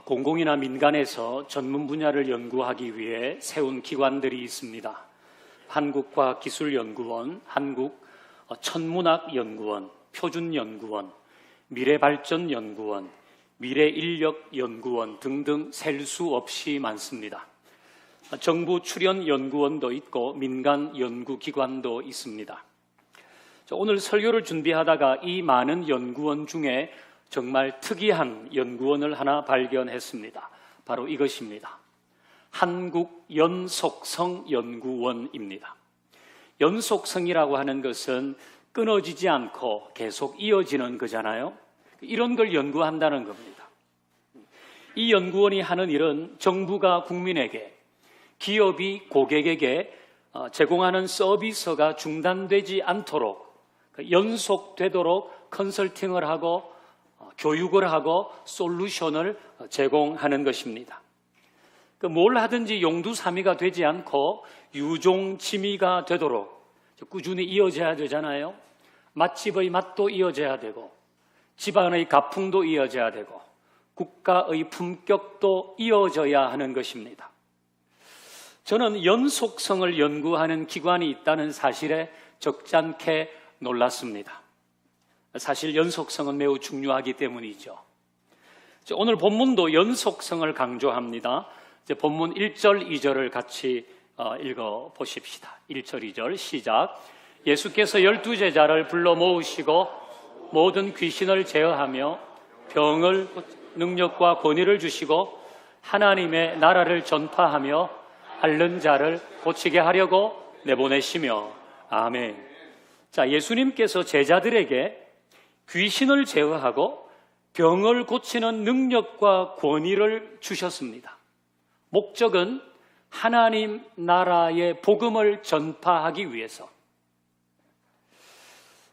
공공이나 민간에서 전문 분야를 연구하기 위해 세운 기관들이 있습니다. 한국과학기술연구원, 한국천문학연구원, 표준연구원, 미래발전연구원, 미래인력연구원 등등 셀 수 없이 많습니다. 정부 출연연구원도 있고 민간 연구기관도 있습니다. 오늘 설교를 준비하다가 이 많은 연구원 중에 정말 특이한 연구원을 하나 발견했습니다. 바로 이것입니다. 한국연속성연구원입니다. 연속성이라고 하는 것은 끊어지지 않고 계속 이어지는 거잖아요. 이런 걸 연구한다는 겁니다. 이 연구원이 하는 일은 정부가 국민에게, 기업이 고객에게 제공하는 서비스가 중단되지 않도록, 연속되도록 컨설팅을 하고 교육을 하고 솔루션을 제공하는 것입니다. 뭘 하든지 용두사미가 되지 않고 유종지미가 되도록 꾸준히 이어져야 되잖아요. 맛집의 맛도 이어져야 되고 집안의 가풍도 이어져야 되고 국가의 품격도 이어져야 하는 것입니다. 저는 연속성을 연구하는 기관이 있다는 사실에 적잖게 놀랐습니다. 사실 연속성은 매우 중요하기 때문이죠. 오늘 본문도 연속성을 강조합니다. 본문 1절, 2절을 같이 읽어보십시다. 1절, 2절 시작. 예수께서 12제자를 불러 모으시고 모든 귀신을 제어하며 병을 능력과 권위를 주시고 하나님의 나라를 전파하며 앓는 자를 고치게 하려고 내보내시며. 아멘. 자, 예수님께서 제자들에게 귀신을 제어하고 병을 고치는 능력과 권위를 주셨습니다. 목적은 하나님 나라의 복음을 전파하기 위해서,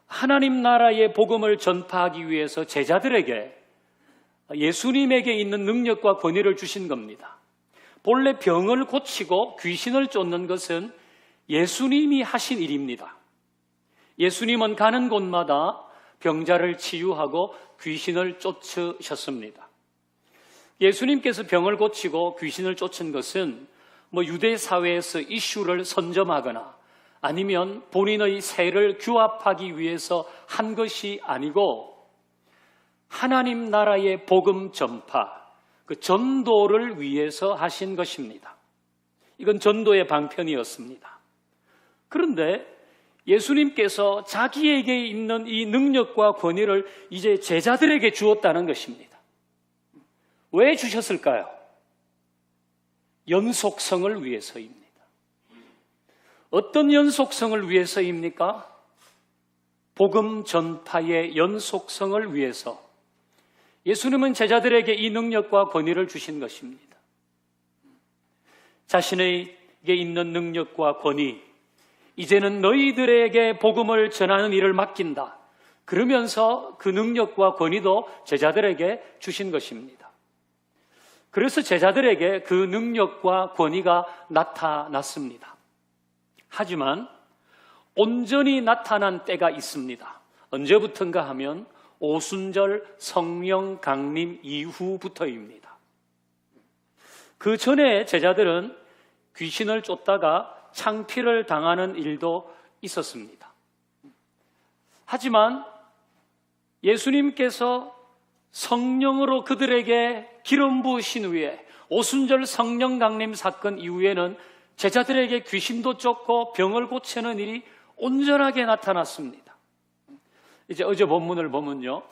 하나님 나라의 복음을 전파하기 위해서 제자들에게 예수님에게 있는 능력과 권위를 주신 겁니다. 본래 병을 고치고 귀신을 쫓는 것은 예수님이 하신 일입니다. 예수님은 가는 곳마다 병자를 치유하고 귀신을 쫓으셨습니다. 예수님께서 병을 고치고 귀신을 쫓은 것은 유대 사회에서 이슈를 선점하거나 아니면 본인의 세를 규합하기 위해서 한 것이 아니고 하나님 나라의 복음 전파, 그 전도를 위해서 하신 것입니다. 이건 전도의 방편이었습니다. 그런데 예수님께서 자기에게 있는 이 능력과 권위를 이제 제자들에게 주었다는 것입니다. 왜 주셨을까요? 연속성을 위해서입니다. 어떤 연속성을 위해서입니까? 복음 전파의 연속성을 위해서 예수님은 제자들에게 이 능력과 권위를 주신 것입니다. 자신에게 있는 능력과 권위, 이제는 너희들에게 복음을 전하는 일을 맡긴다. 그러면서 그 능력과 권위도 제자들에게 주신 것입니다. 그래서 제자들에게 그 능력과 권위가 나타났습니다. 하지만 온전히 나타난 때가 있습니다. 언제부턴가 하면 오순절 성령 강림 이후부터입니다. 그 전에 제자들은 귀신을 쫓다가 창피를 당하는 일도 있었습니다. 하지만 예수님께서 성령으로 그들에게 기름 부으신 후에 오순절 성령 강림 사건 이후에는 제자들에게 귀신도 쫓고 병을 고치는 일이 온전하게 나타났습니다. 이제 어제 본문을 보면요,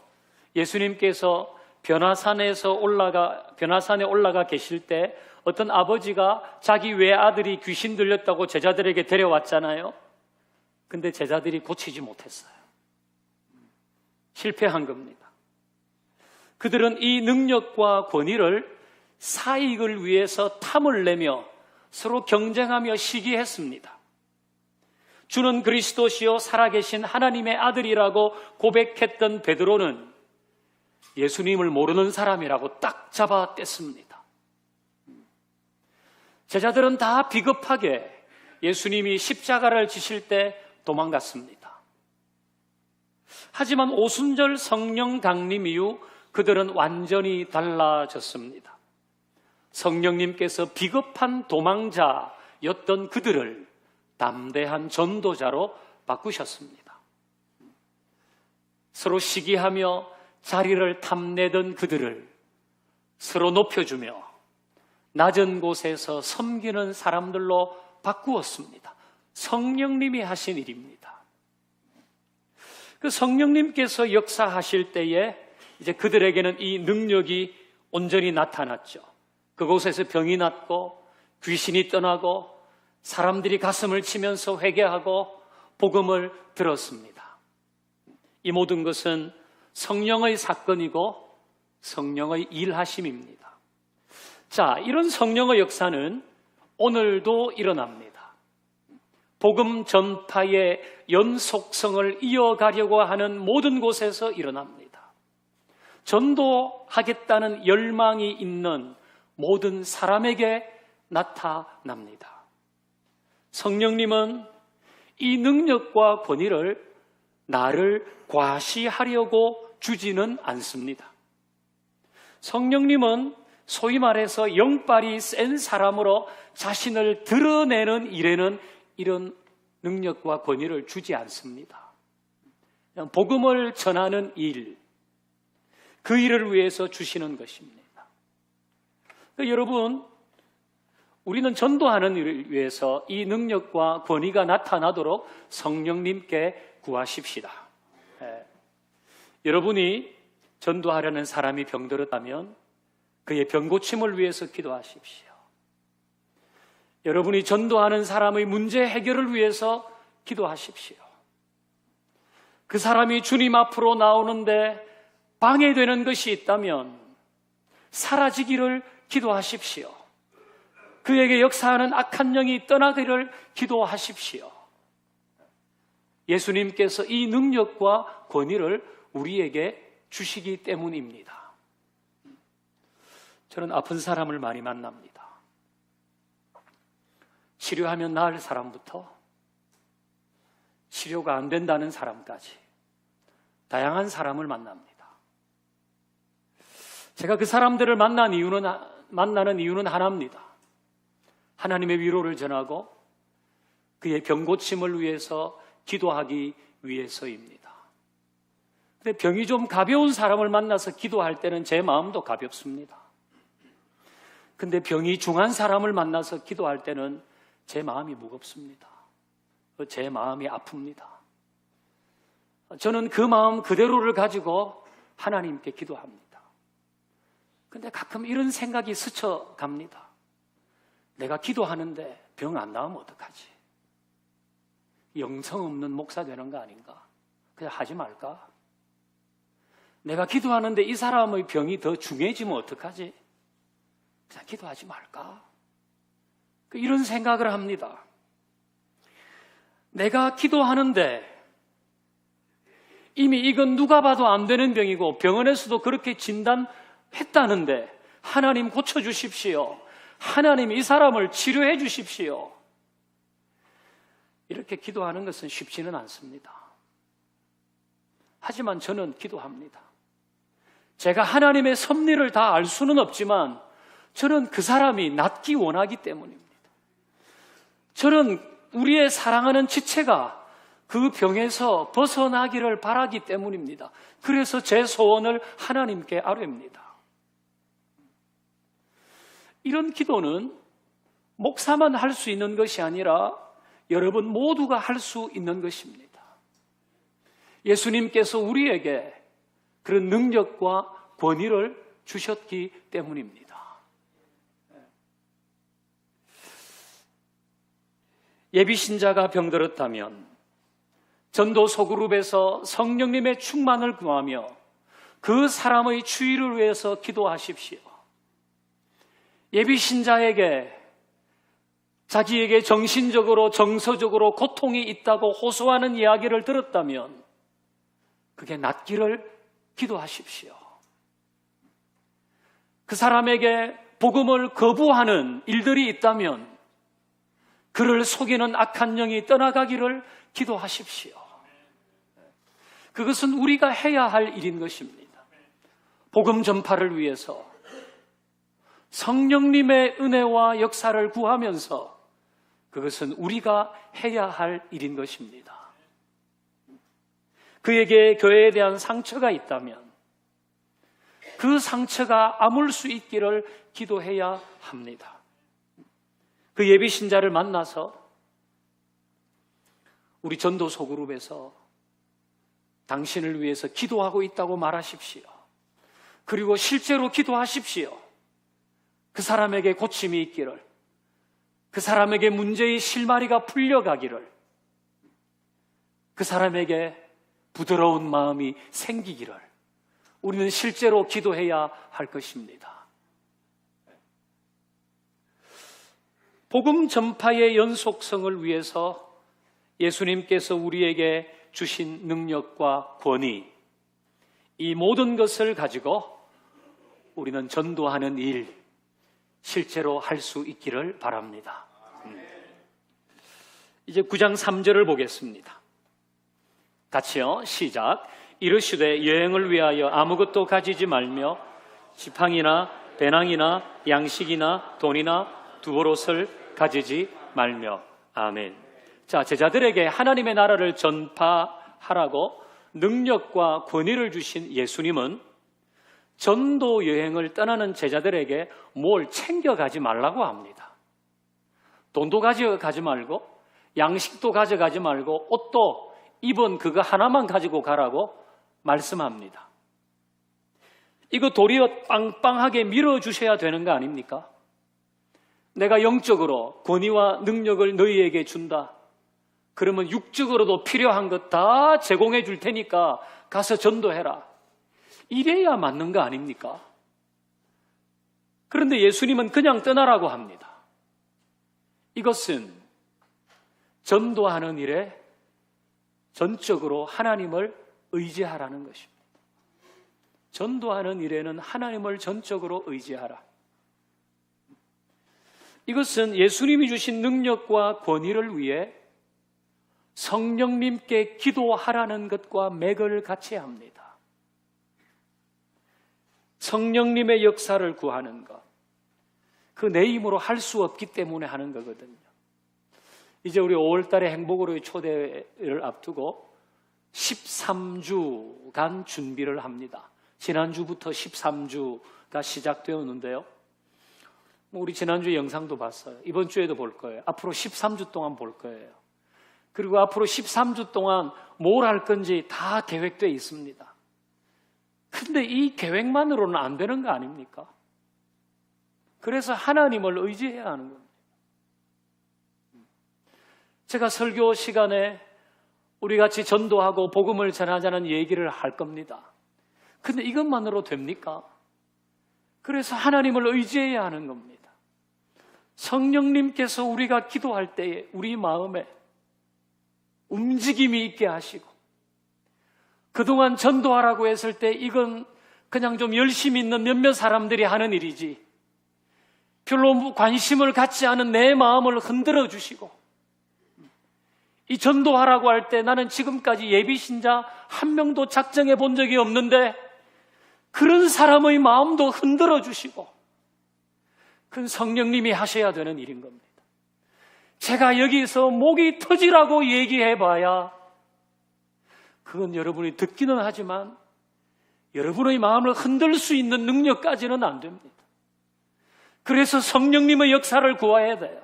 예수님께서 변화산에 올라가 계실 때 어떤 아버지가 자기 외아들이 귀신 들렸다고 제자들에게 데려왔잖아요. 근데 제자들이 고치지 못했어요. 실패한 겁니다. 그들은 이 능력과 권위를 사익을 위해서 탐을 내며 서로 경쟁하며 시기했습니다. 주는 그리스도시요 살아계신 하나님의 아들이라고 고백했던 베드로는 예수님을 모르는 사람이라고 딱 잡아뗐습니다. 제자들은 다 비겁하게 예수님이 십자가를 지실 때 도망갔습니다. 하지만 오순절 성령 강림 이후 그들은 완전히 달라졌습니다. 성령님께서 비겁한 도망자였던 그들을 담대한 전도자로 바꾸셨습니다. 서로 시기하며 자리를 탐내던 그들을 서로 높여주며 낮은 곳에서 섬기는 사람들로 바꾸었습니다. 성령님이 하신 일입니다. 그 성령님께서 역사하실 때에 이제 그들에게는 이 능력이 온전히 나타났죠. 그곳에서 병이 낫고 귀신이 떠나고 사람들이 가슴을 치면서 회개하고 복음을 들었습니다. 이 모든 것은 성령의 사건이고 성령의 일하심입니다. 자, 이런 성령의 역사는 오늘도 일어납니다. 복음 전파의 연속성을 이어가려고 하는 모든 곳에서 일어납니다. 전도하겠다는 열망이 있는 모든 사람에게 나타납니다. 성령님은 이 능력과 권위를 나를 과시하려고 주지는 않습니다. 성령님은 소위 말해서 영빨이 센 사람으로 자신을 드러내는 일에는 이런 능력과 권위를 주지 않습니다. 그냥 복음을 전하는 일, 그 일을 위해서 주시는 것입니다. 여러분, 우리는 전도하는 일을 위해서 이 능력과 권위가 나타나도록 성령님께 구하십시다. 여러분이 전도하려는 사람이 병들었다면 그의 병고침을 위해서 기도하십시오. 여러분이 전도하는 사람의 문제 해결을 위해서 기도하십시오. 그 사람이 주님 앞으로 나오는데 방해되는 것이 있다면 사라지기를 기도하십시오. 그에게 역사하는 악한 영이 떠나기를 기도하십시오. 예수님께서 이 능력과 권위를 우리에게 주시기 때문입니다. 저는 아픈 사람을 많이 만납니다. 치료하면 나을 사람부터 치료가 안 된다는 사람까지 다양한 사람을 만납니다. 제가 그 사람들을 만나는 이유는 하나입니다. 하나님의 위로를 전하고 그의 병고침을 위해서 기도하기 위해서입니다. 근데 병이 좀 가벼운 사람을 만나서 기도할 때는 제 마음도 가볍습니다. 근데 병이 중한 사람을 만나서 기도할 때는 제 마음이 무겁습니다. 제 마음이 아픕니다. 저는 그 마음 그대로를 가지고 하나님께 기도합니다. 근데 가끔 이런 생각이 스쳐갑니다. 내가 기도하는데 병 안 나오면 어떡하지? 영성 없는 목사 되는 거 아닌가? 그냥 하지 말까? 내가 기도하는데 이 사람의 병이 더 중해지면 어떡하지? 그냥 기도하지 말까? 이런 생각을 합니다. 내가 기도하는데 이미 이건 누가 봐도 안 되는 병이고 병원에서도 그렇게 진단했다는데 하나님 고쳐주십시오. 하나님 이 사람을 치료해 주십시오. 이렇게 기도하는 것은 쉽지는 않습니다. 하지만 저는 기도합니다. 제가 하나님의 섭리를 다 알 수는 없지만 저는 그 사람이 낫기 원하기 때문입니다. 저는 우리의 사랑하는 지체가 그 병에서 벗어나기를 바라기 때문입니다. 그래서 제 소원을 하나님께 아뢰입니다. 이런 기도는 목사만 할 수 있는 것이 아니라 여러분 모두가 할 수 있는 것입니다. 예수님께서 우리에게 그런 능력과 권위를 주셨기 때문입니다. 예비신자가 병들었다면 전도 소그룹에서 성령님의 충만을 구하며 그 사람의 치유를 위해서 기도하십시오. 예비신자에게 자기에게 정신적으로 정서적으로 고통이 있다고 호소하는 이야기를 들었다면 그게 낫기를 기도하십시오. 그 사람에게 복음을 거부하는 일들이 있다면 그를 속이는 악한 영이 떠나가기를 기도하십시오. 그것은 우리가 해야 할 일인 것입니다. 복음 전파를 위해서, 성령님의 은혜와 역사를 구하면서 그것은 우리가 해야 할 일인 것입니다. 그에게 교회에 대한 상처가 있다면 그 상처가 아물 수 있기를 기도해야 합니다. 그 예비신자를 만나서 우리 전도소 그룹에서 당신을 위해서 기도하고 있다고 말하십시오. 그리고 실제로 기도하십시오. 그 사람에게 고침이 있기를, 그 사람에게 문제의 실마리가 풀려가기를, 그 사람에게 부드러운 마음이 생기기를 우리는 실제로 기도해야 할 것입니다. 복음 전파의 연속성을 위해서 예수님께서 우리에게 주신 능력과 권위, 이 모든 것을 가지고 우리는 전도하는 일, 실제로 할 수 있기를 바랍니다. 이제 9장 3절을 보겠습니다. 같이요, 시작. 이르시되 여행을 위하여 아무것도 가지지 말며 지팡이나 배낭이나 양식이나 돈이나 두어롯을 가지지 말며. 아멘. 자, 제자들에게 하나님의 나라를 전파하라고 능력과 권위를 주신 예수님은 전도 여행을 떠나는 제자들에게 뭘 챙겨가지 말라고 합니다. 돈도 가져가지 말고 양식도 가져가지 말고 옷도 입은 그거 하나만 가지고 가라고 말씀합니다. 이거 도리어 빵빵하게 밀어주셔야 되는 거 아닙니까? 내가 영적으로 권위와 능력을 너희에게 준다. 그러면 육적으로도 필요한 것 다 제공해 줄 테니까 가서 전도해라. 이래야 맞는 거 아닙니까? 그런데 예수님은 그냥 떠나라고 합니다. 이것은 전도하는 일에 전적으로 하나님을 의지하라는 것입니다. 전도하는 일에는 하나님을 전적으로 의지하라. 이것은 예수님이 주신 능력과 권위를 위해 성령님께 기도하라는 것과 맥을 같이 합니다. 성령님의 역사를 구하는 것, 그 내 힘으로 할 수 없기 때문에 하는 거거든요. 이제 우리 5월달에 행복으로의 초대를 앞두고 13주간 준비를 합니다. 지난주부터 13주가 시작되었는데요. 우리 지난주 영상도 봤어요. 이번 주에도 볼 거예요. 앞으로 13주 동안 볼 거예요. 그리고 앞으로 13주 동안 뭘 할 건지 다 계획되어 있습니다. 근데 이 계획만으로는 안 되는 거 아닙니까? 그래서 하나님을 의지해야 하는 겁니다. 제가 설교 시간에 우리 같이 전도하고 복음을 전하자는 얘기를 할 겁니다. 근데 이것만으로 됩니까? 그래서 하나님을 의지해야 하는 겁니다. 성령님께서 우리가 기도할 때에 우리 마음에 움직임이 있게 하시고, 그동안 전도하라고 했을 때 이건 그냥 좀 열심히 있는 몇몇 사람들이 하는 일이지, 별로 관심을 갖지 않은 내 마음을 흔들어 주시고, 이 전도하라고 할 때 나는 지금까지 예비신자 한 명도 작정해 본 적이 없는데 그런 사람의 마음도 흔들어 주시고, 그건 성령님이 하셔야 되는 일인 겁니다. 제가 여기서 목이 터지라고 얘기해봐야 그건 여러분이 듣기는 하지만 여러분의 마음을 흔들 수 있는 능력까지는 안 됩니다. 그래서 성령님의 역사를 구해야 돼요.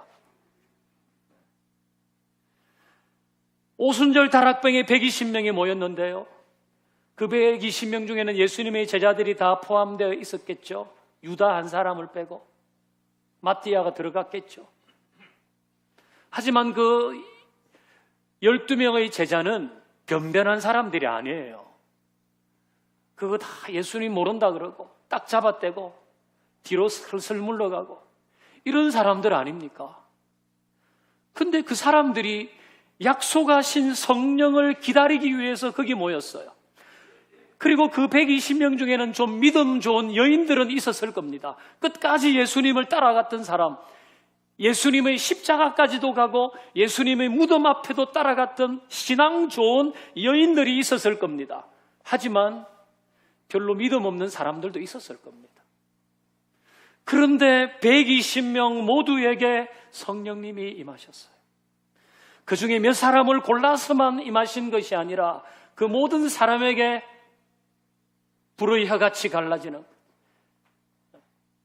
오순절 다락방에 120명이 모였는데요. 그 120명 중에는 예수님의 제자들이 다 포함되어 있었겠죠. 유다 한 사람을 빼고 마띠아가 들어갔겠죠. 하지만 그 12명의 제자는 변변한 사람들이 아니에요. 그거 다 예수님 모른다 그러고 딱 잡아떼고 뒤로 슬슬 물러가고 이런 사람들 아닙니까? 근데 그 사람들이 약속하신 성령을 기다리기 위해서 거기 모였어요. 그리고 그 120명 중에는 좀 믿음 좋은 여인들은 있었을 겁니다. 끝까지 예수님을 따라갔던 사람, 예수님의 십자가까지도 가고 예수님의 무덤 앞에도 따라갔던 신앙 좋은 여인들이 있었을 겁니다. 하지만 별로 믿음 없는 사람들도 있었을 겁니다. 그런데 120명 모두에게 성령님이 임하셨어요. 그 중에 몇 사람을 골라서만 임하신 것이 아니라 그 모든 사람에게 불의 혀같이 갈라지는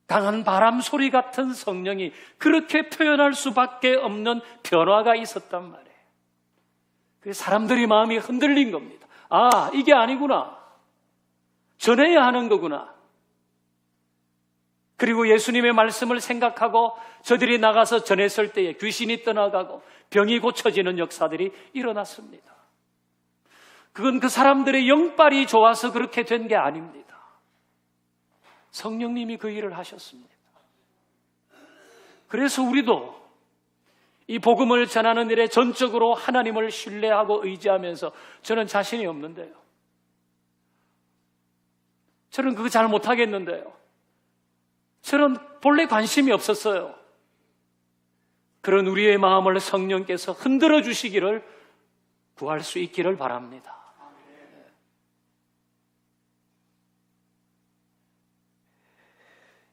강한 바람 소리 같은 성령이, 그렇게 표현할 수밖에 없는 변화가 있었단 말이에요. 그래서 사람들이 마음이 흔들린 겁니다. 아, 이게 아니구나. 전해야 하는 거구나. 그리고 예수님의 말씀을 생각하고 저들이 나가서 전했을 때에 귀신이 떠나가고 병이 고쳐지는 역사들이 일어났습니다. 그건 그 사람들의 영빨이 좋아서 그렇게 된 게 아닙니다. 성령님이 그 일을 하셨습니다. 그래서 우리도 이 복음을 전하는 일에 전적으로 하나님을 신뢰하고 의지하면서, 저는 자신이 없는데요, 저는 그거 잘 못하겠는데요, 저는 본래 관심이 없었어요. 그런 우리의 마음을 성령께서 흔들어 주시기를 구할 수 있기를 바랍니다.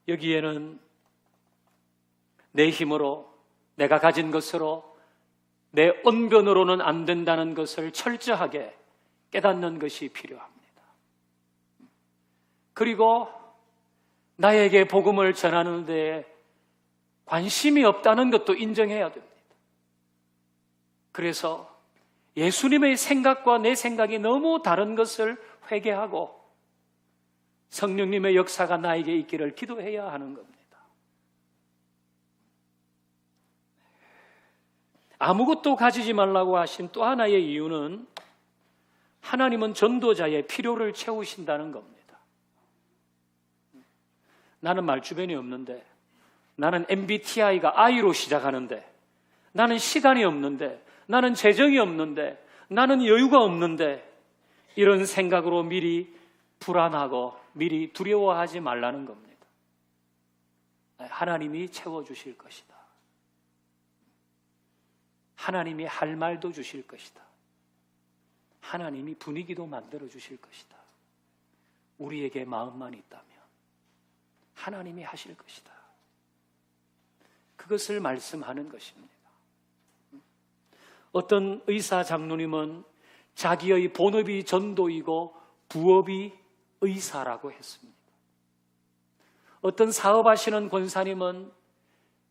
여기에는 내 힘으로, 내가 가진 것으로, 내 언변으로는 안 된다는 것을 철저하게 깨닫는 것이 필요합니다. 그리고 나에게 복음을 전하는 데에 관심이 없다는 것도 인정해야 됩니다. 그래서 예수님의 생각과 내 생각이 너무 다른 것을 회개하고 성령님의 역사가 나에게 있기를 기도해야 하는 겁니다. 아무것도 가지지 말라고 하신 또 하나의 이유는 하나님은 전도자의 필요를 채우신다는 겁니다. 나는 말주변이 없는데, 나는 MBTI가 I로 시작하는데, 나는 시간이 없는데, 나는 재정이 없는데, 나는 여유가 없는데, 이런 생각으로 미리 불안하고 미리 두려워하지 말라는 겁니다. 하나님이 채워주실 것이다. 하나님이 할 말도 주실 것이다. 하나님이 분위기도 만들어 주실 것이다. 우리에게 마음만 있다면 하나님이 하실 것이다. 그것을 말씀하는 것입니다. 어떤 의사 장로님은 자기의 본업이 전도이고 부업이 의사라고 했습니다. 어떤 사업하시는 권사님은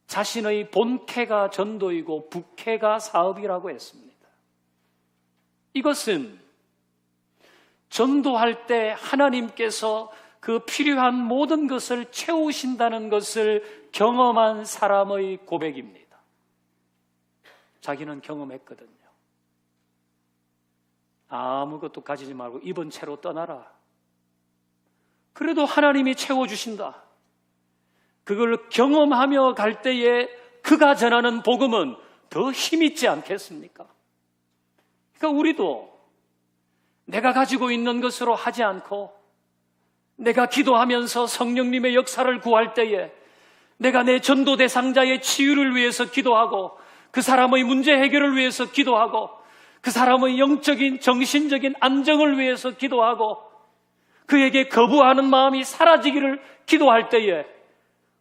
자신의 본캐가 전도이고 부캐가 사업이라고 했습니다. 이것은 전도할 때 하나님께서 그 필요한 모든 것을 채우신다는 것을 경험한 사람의 고백입니다. 자기는 경험했거든요. 아무것도 가지지 말고 입은 채로 떠나라. 그래도 하나님이 채워주신다. 그걸 경험하며 갈 때에 그가 전하는 복음은 더 힘있지 않겠습니까? 그러니까 우리도 내가 가지고 있는 것으로 하지 않고, 내가 기도하면서 성령님의 역사를 구할 때에 내가 내 전도 대상자의 치유를 위해서 기도하고, 그 사람의 문제 해결을 위해서 기도하고, 그 사람의 영적인 정신적인 안정을 위해서 기도하고, 그에게 거부하는 마음이 사라지기를 기도할 때에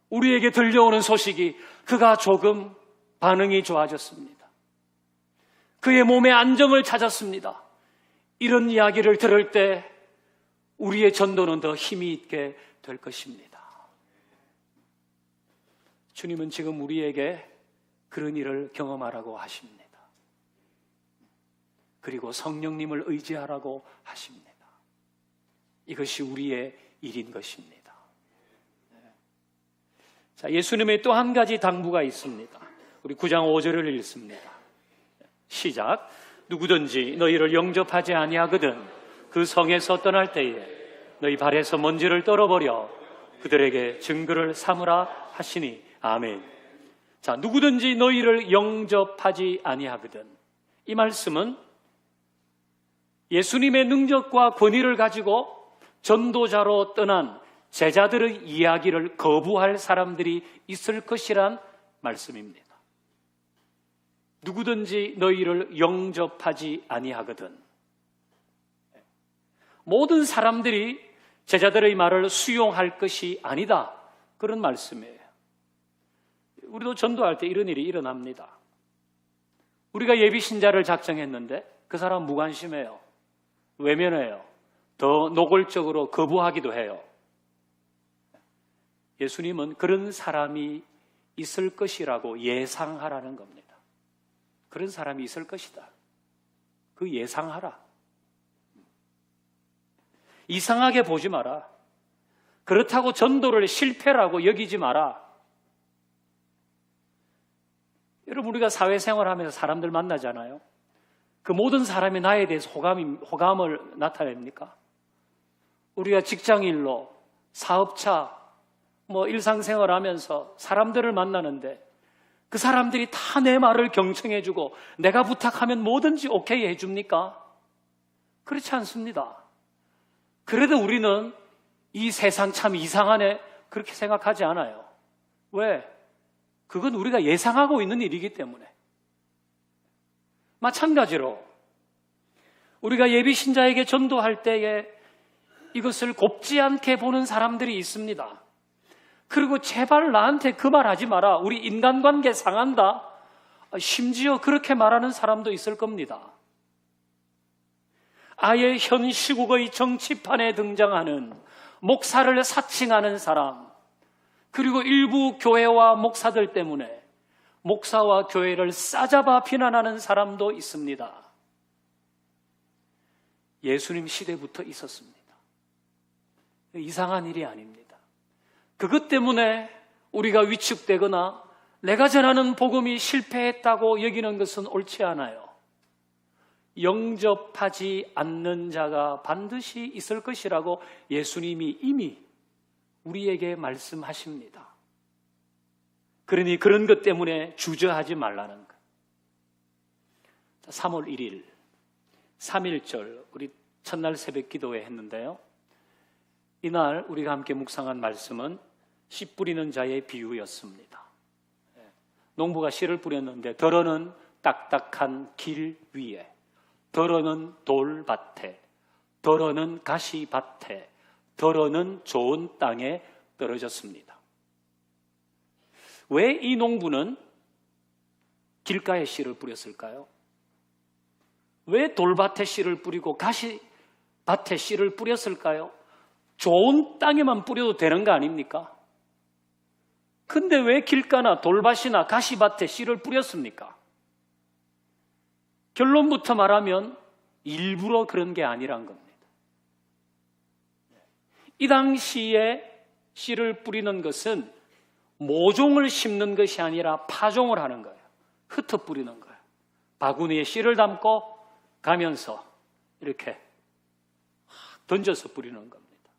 우리에게 들려오는 소식이 그가 조금 반응이 좋아졌습니다. 그의 몸에 안정을 찾았습니다. 이런 이야기를 들을 때 우리의 전도는 더 힘이 있게 될 것입니다. 주님은 지금 우리에게 그런 일을 경험하라고 하십니다. 그리고 성령님을 의지하라고 하십니다. 이것이 우리의 일인 것입니다. 자, 예수님의 또 한 가지 당부가 있습니다. 우리 9장 5절을 읽습니다. 시작. 누구든지 너희를 영접하지 아니하거든 그 성에서 떠날 때에 너희 발에서 먼지를 떨어버려 그들에게 증거를 삼으라 하시니. 아멘. 자, 누구든지 너희를 영접하지 아니하거든. 이 말씀은 예수님의 능력과 권위를 가지고 전도자로 떠난 제자들의 이야기를 거부할 사람들이 있을 것이란 말씀입니다. 누구든지 너희를 영접하지 아니하거든. 모든 사람들이 제자들의 말을 수용할 것이 아니다. 그런 말씀이에요. 우리도 전도할 때 이런 일이 일어납니다. 우리가 예비신자를 작정했는데 그 사람 무관심해요. 외면해요. 더 노골적으로 거부하기도 해요. 예수님은 그런 사람이 있을 것이라고 예상하라는 겁니다. 그런 사람이 있을 것이다. 그 예상하라. 이상하게 보지 마라. 그렇다고 전도를 실패라고 여기지 마라. 여러분, 우리가 사회생활하면서 사람들 만나잖아요. 그 모든 사람이 나에 대해서 호감을 나타냅니까? 우리가 직장일로, 사업차, 일상생활하면서 사람들을 만나는데 그 사람들이 다 내 말을 경청해주고 내가 부탁하면 뭐든지 오케이 해줍니까? 그렇지 않습니다. 그래도 우리는 이 세상 참 이상하네 그렇게 생각하지 않아요. 왜? 그건 우리가 예상하고 있는 일이기 때문에. 마찬가지로 우리가 예비신자에게 전도할 때에 이것을 곱지 않게 보는 사람들이 있습니다. 그리고 제발 나한테 그 말 하지 마라. 우리 인간관계 상한다. 심지어 그렇게 말하는 사람도 있을 겁니다. 아예 현 시국의 정치판에 등장하는 목사를 사칭하는 사람, 그리고 일부 교회와 목사들 때문에 목사와 교회를 싸잡아 비난하는 사람도 있습니다. 예수님 시대부터 있었습니다. 이상한 일이 아닙니다. 그것 때문에 우리가 위축되거나 내가 전하는 복음이 실패했다고 여기는 것은 옳지 않아요. 영접하지 않는 자가 반드시 있을 것이라고 예수님이 이미 우리에게 말씀하십니다. 그러니 그런 것 때문에 주저하지 말라는 것. 3월 1일 3.1절 우리 첫날 새벽 기도회 했는데요. 이날 우리가 함께 묵상한 말씀은 씨 뿌리는 자의 비유였습니다. 농부가 씨를 뿌렸는데 덜어는 딱딱한 길 위에, 덜어는 돌밭에, 덜어는 가시밭에, 덜어는 좋은 땅에 떨어졌습니다. 왜 이 농부는 길가에 씨를 뿌렸을까요? 왜 돌밭에 씨를 뿌리고 가시밭에 씨를 뿌렸을까요? 좋은 땅에만 뿌려도 되는 거 아닙니까? 근데 왜 길가나 돌밭이나 가시밭에 씨를 뿌렸습니까? 결론부터 말하면 일부러 그런 게 아니란 겁니다. 이 당시에 씨를 뿌리는 것은 모종을 심는 것이 아니라 파종을 하는 거예요. 흩어 뿌리는 거예요. 바구니에 씨를 담고 가면서 이렇게 던져서 뿌리는 겁니다.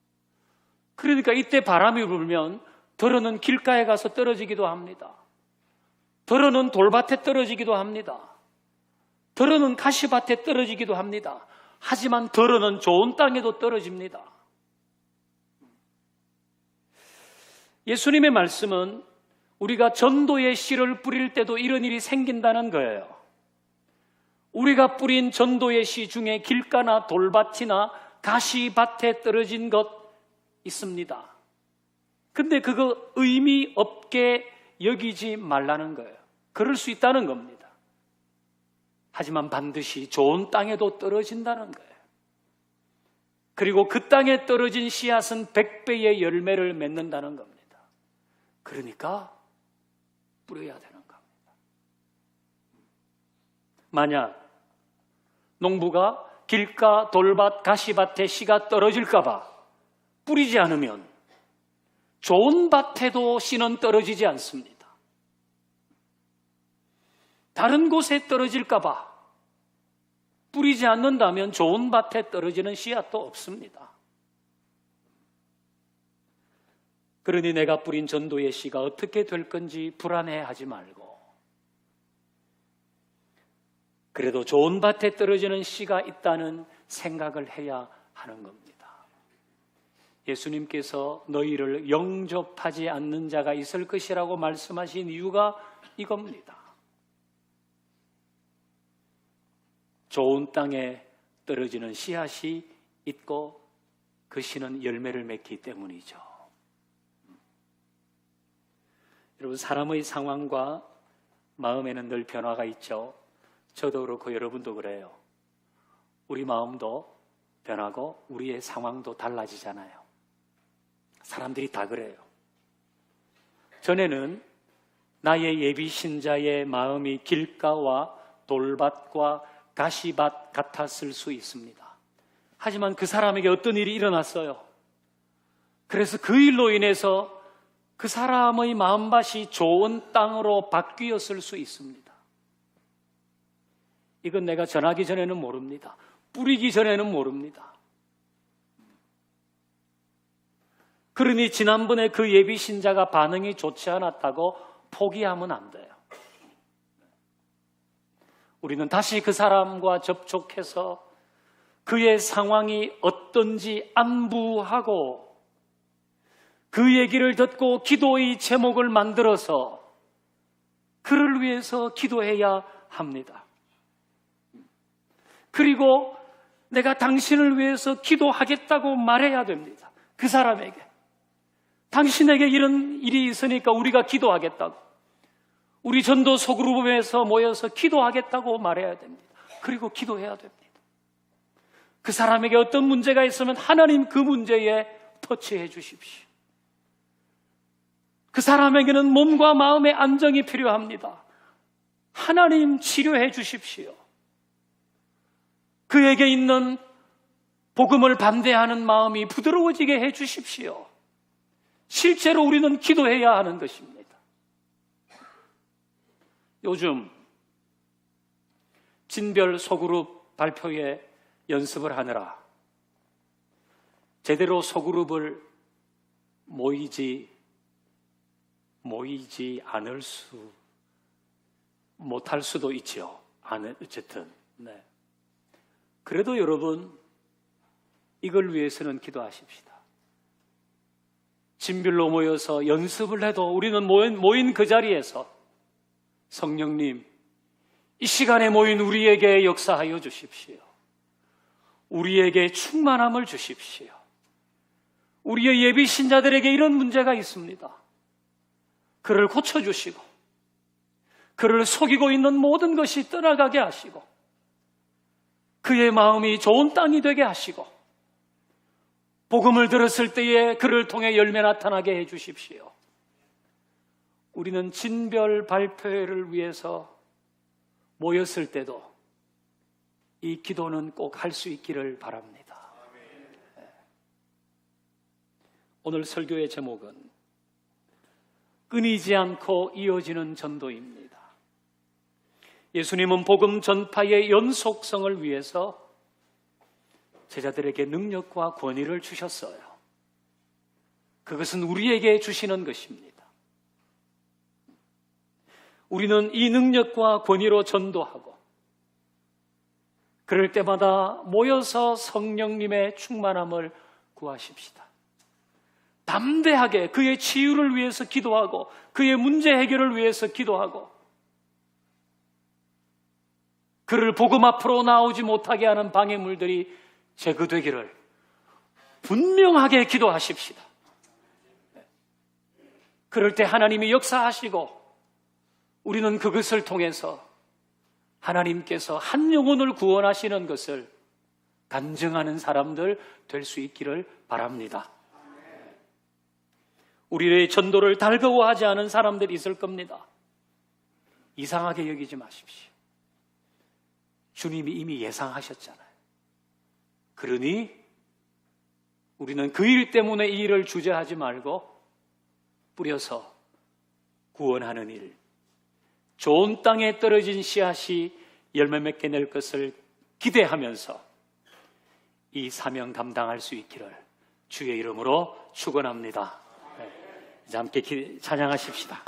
그러니까 이때 바람이 불면 덜어는 길가에 가서 떨어지기도 합니다. 덜어는 돌밭에 떨어지기도 합니다. 덜어는 가시밭에 떨어지기도 합니다. 하지만 덜어는 좋은 땅에도 떨어집니다. 예수님의 말씀은 우리가 전도의 씨를 뿌릴 때도 이런 일이 생긴다는 거예요. 우리가 뿌린 전도의 씨 중에 길가나 돌밭이나 가시밭에 떨어진 것 있습니다. 근데 그거 의미 없게 여기지 말라는 거예요. 그럴 수 있다는 겁니다. 하지만 반드시 좋은 땅에도 떨어진다는 거예요. 그리고 그 땅에 떨어진 씨앗은 100배의 열매를 맺는다는 겁니다. 그러니까 뿌려야 되는 겁니다. 만약 농부가 길가, 돌밭, 가시밭에 씨가 떨어질까 봐 뿌리지 않으면 좋은 밭에도 씨는 떨어지지 않습니다. 다른 곳에 떨어질까 봐 뿌리지 않는다면 좋은 밭에 떨어지는 씨앗도 없습니다. 그러니 내가 뿌린 전도의 씨가 어떻게 될 건지 불안해하지 말고, 그래도 좋은 밭에 떨어지는 씨가 있다는 생각을 해야 하는 겁니다. 예수님께서 너희를 영접하지 않는 자가 있을 것이라고 말씀하신 이유가 이겁니다. 좋은 땅에 떨어지는 씨앗이 있고 그 씨는 열매를 맺기 때문이죠. 여러분, 사람의 상황과 마음에는 늘 변화가 있죠. 저도 그렇고 여러분도 그래요. 우리 마음도 변하고 우리의 상황도 달라지잖아요. 사람들이 다 그래요. 전에는 나의 예비 신자의 마음이 길가와 돌밭과 가시밭 같았을 수 있습니다. 하지만 그 사람에게 어떤 일이 일어났어요. 그래서 그 일로 인해서 그 사람의 마음밭이 좋은 땅으로 바뀌었을 수 있습니다. 이건 내가 전하기 전에는 모릅니다. 뿌리기 전에는 모릅니다. 그러니 지난번에 그 예비 신자가 반응이 좋지 않았다고 포기하면 안 돼요. 우리는 다시 그 사람과 접촉해서 그의 상황이 어떤지 안부하고 그 얘기를 듣고 기도의 제목을 만들어서 그를 위해서 기도해야 합니다. 그리고 내가 당신을 위해서 기도하겠다고 말해야 됩니다. 그 사람에게. 당신에게 이런 일이 있으니까 우리가 기도하겠다고. 우리 전도 소그룹에서 모여서 기도하겠다고 말해야 됩니다. 그리고 기도해야 됩니다. 그 사람에게 어떤 문제가 있으면 하나님 그 문제에 터치해 주십시오. 그 사람에게는 몸과 마음의 안정이 필요합니다. 하나님 치료해 주십시오. 그에게 있는 복음을 반대하는 마음이 부드러워지게 해 주십시오. 실제로 우리는 기도해야 하는 것입니다. 요즘 진별 소그룹 발표회 연습을 하느라 제대로 소그룹을 모이지 못할 수도 있죠. 어쨌든. 네. 그래도 여러분, 이걸 위해서는 기도하십시다. 진별로 모여서 연습을 해도 우리는 모인 그 자리에서 성령님, 이 시간에 모인 우리에게 역사하여 주십시오. 우리에게 충만함을 주십시오. 우리의 예비 신자들에게 이런 문제가 있습니다. 그를 고쳐주시고 그를 속이고 있는 모든 것이 떠나가게 하시고 그의 마음이 좋은 땅이 되게 하시고 복음을 들었을 때에 그를 통해 열매 나타나게 해 주십시오. 우리는 진별 발표회를 위해서 모였을 때도 이 기도는 꼭 할 수 있기를 바랍니다. 오늘 설교의 제목은 끊이지 않고 이어지는 전도입니다. 예수님은 복음 전파의 연속성을 위해서 제자들에게 능력과 권위를 주셨어요. 그것은 우리에게 주시는 것입니다. 우리는 이 능력과 권위로 전도하고 그럴 때마다 모여서 성령님의 충만함을 구하십시다. 담대하게 그의 치유를 위해서 기도하고 그의 문제 해결을 위해서 기도하고 그를 복음 앞으로 나오지 못하게 하는 방해물들이 제거되기를 분명하게 기도하십시다. 그럴 때 하나님이 역사하시고 우리는 그것을 통해서 하나님께서 한 영혼을 구원하시는 것을 간증하는 사람들 될 수 있기를 바랍니다. 우리의 전도를 달거워하지 않은 사람들이 있을 겁니다. 이상하게 여기지 마십시오. 주님이 이미 예상하셨잖아요. 그러니 우리는 그 일 때문에 이 일을 주저하지 말고 뿌려서 구원하는 일, 좋은 땅에 떨어진 씨앗이 열매 맺게 낼 것을 기대하면서 이 사명 감당할 수 있기를 주의 이름으로 축원합니다. 이제 함께 찬양하십시다.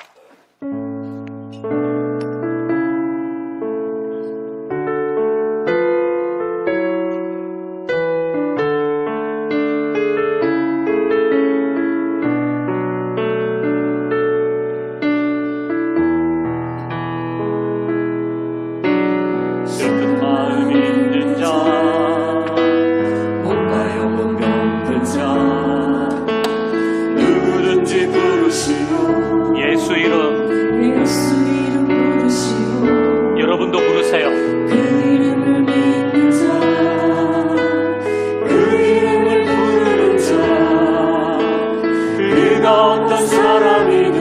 예수 이름 사람이